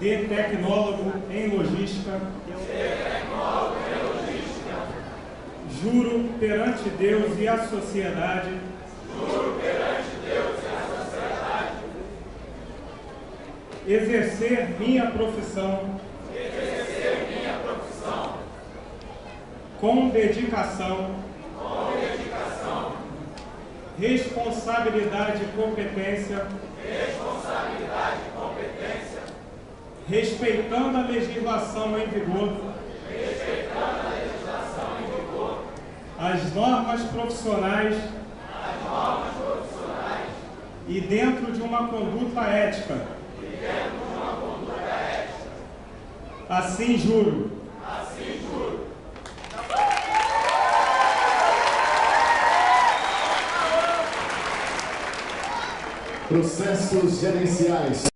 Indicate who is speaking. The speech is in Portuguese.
Speaker 1: de tecnólogo em logística. Juro perante Deus e a sociedade. Exercer minha profissão. Com dedicação. Responsabilidade e competência. Respeitando a legislação em vigor. As normas profissionais. E dentro de uma conduta ética. Assim juro.
Speaker 2: Processos gerenciais.